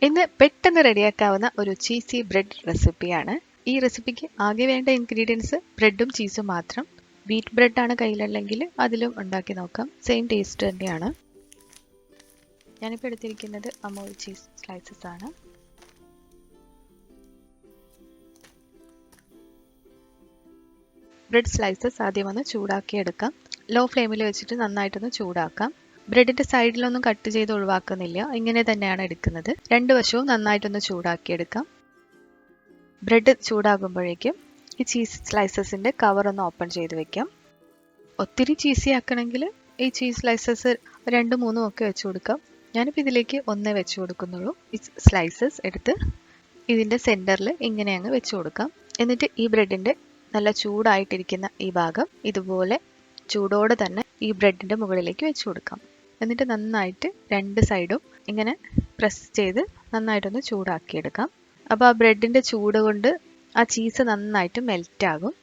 ഇന്ന് പെട്ടെന്ന് റെഡിയാക്കാവുന്ന ഒരു ചീസി ബ്രെഡ് റെസിപ്പിയാണ്. ഈ റെസിപ്പിക്ക് ആകെ വേണ്ട ഇൻഗ്രീഡിയൻസ് ബ്രെഡും ചീസും മാത്രം. വീറ്റ് ബ്രെഡാണ് കയ്യിലുണ്ടെങ്കിൽ അതിലും ഉണ്ടാക്കി നോക്കാം. സെയിം ടേസ്റ്റ് തന്നെയാണ്. ഞാനിപ്പോൾ എടുത്തിരിക്കുന്നത് അമൂൽ ചീസ് സ്ലൈസസ് ആണ്. ബ്രെഡ് സ്ലൈസസ് ആദ്യം ഒന്ന് ചൂടാക്കിയെടുക്കാം. ലോ ഫ്ലെയിമിൽ വെച്ചിട്ട് നന്നായിട്ടൊന്ന് ചൂടാക്കാം. ബ്രെഡിന്റെ സൈഡിലൊന്നും കട്ട് ചെയ്ത് ഒഴിവാക്കുന്നില്ല, ഇങ്ങനെ തന്നെയാണ് എടുക്കുന്നത്. രണ്ട് വശവും നന്നായിട്ടൊന്ന് ചൂടാക്കിയെടുക്കാം. ബ്രെഡ് ചൂടാകുമ്പോഴേക്കും ഈ ചീസ് സ്ലൈസസിന്റെ കവർ ഒന്ന് ഓപ്പൺ ചെയ്ത് വെക്കാം. ഒത്തിരി ചീസി ആക്കണമെങ്കിൽ ഈ ചീസ് സ്ലൈസസ് 2-3 ഒക്കെ വെച്ച് കൊടുക്കാം. ഞാനിപ്പോൾ ഇതിലേക്ക് ഒന്നേ വെച്ച് കൊടുക്കുന്നുള്ളൂ. ഈ സ്ലൈസസ് എടുത്ത് ഇതിന്റെ സെന്ററിൽ ഇങ്ങനെ അങ്ങ് വെച്ച് കൊടുക്കാം. എന്നിട്ട് ഈ ബ്രെഡിന്റെ നല്ല ചൂടായിട്ടിരിക്കുന്ന ഈ ഭാഗം ഇതുപോലെ ചൂടോടെ തന്നെ ഈ ബ്രെഡിന്റെ മുകളിലേക്ക് വെച്ച് കൊടുക്കാം. എന്നിട്ട് നന്നായിട്ട് രണ്ട് സൈഡും ഇങ്ങനെ പ്രസ് ചെയ്ത് നന്നായിട്ടൊന്ന് ചൂടാക്കിയെടുക്കാം. അപ്പോൾ ആ ബ്രെഡിന്റെ ചൂട് കൊണ്ട് ആ ചീസ് നന്നായിട്ട് മെൽറ്റ് ആകും.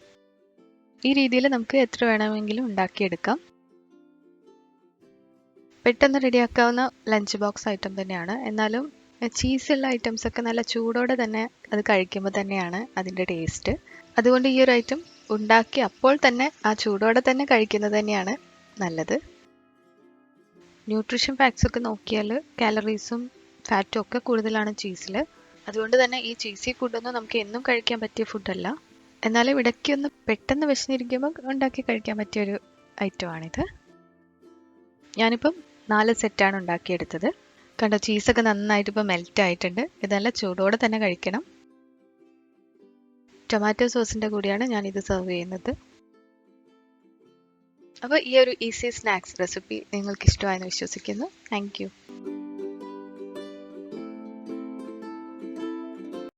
ഈ രീതിയിൽ നമുക്ക് എത്ര വേണമെങ്കിലും ഉണ്ടാക്കിയെടുക്കാം. പെട്ടെന്ന് റെഡിയാക്കാവുന്ന ലഞ്ച് ബോക്സ് ഐറ്റം തന്നെയാണ്. എന്നാലും ചീസുള്ള ഐറ്റംസ് ഒക്കെ നല്ല ചൂടോടെ തന്നെ അത് കഴിക്കുമ്പോൾ തന്നെയാണ് അതിൻ്റെ ടേസ്റ്റ്. അതുകൊണ്ട് ഈ ഒരു ഐറ്റം ഉണ്ടാക്കി അപ്പോൾ തന്നെ ആ ചൂടോടെ തന്നെ കഴിക്കുന്നത് തന്നെയാണ് നല്ലത്. ന്യൂട്രീഷൻ ഫാക്ട്സ് ഒക്കെ നോക്കിയാൽ കാലറീസും ഫാറ്റും ഒക്കെ കൂടുതലാണ് ചീസിൽ. അതുകൊണ്ട് തന്നെ ഈ ചീസി ഫുഡൊന്നും നമുക്ക് എന്നും കഴിക്കാൻ പറ്റിയ ഫുഡല്ല. എന്നാലും ഇടയ്ക്കൊന്ന് പെട്ടെന്ന് വിശന്നിരിക്കുമ്പോൾ ഉണ്ടാക്കി കഴിക്കാൻ പറ്റിയൊരു ഐറ്റമാണിത്. ഞാനിപ്പം 4 സെറ്റാണ് ഉണ്ടാക്കിയെടുത്തത്. കണ്ടോ, ചീസൊക്കെ നന്നായിട്ട് ഇപ്പോൾ മെൽറ്റ് ആയിട്ടുണ്ട്. ഇതെല്ലാം ചൂടോടെ തന്നെ കഴിക്കണം. ടൊമാറ്റോ സോസിൻ്റെ കൂടിയാണ് ഞാനിത് സെർവ് ചെയ്യുന്നത്. അപ്പോൾ ഈ ഒരു ഈസി സ്നാക്സ് റെസിപ്പി നിങ്ങൾക്ക് ഇഷ്ടമായെന്ന് വിശ്വസിക്കുന്നു. Thank you.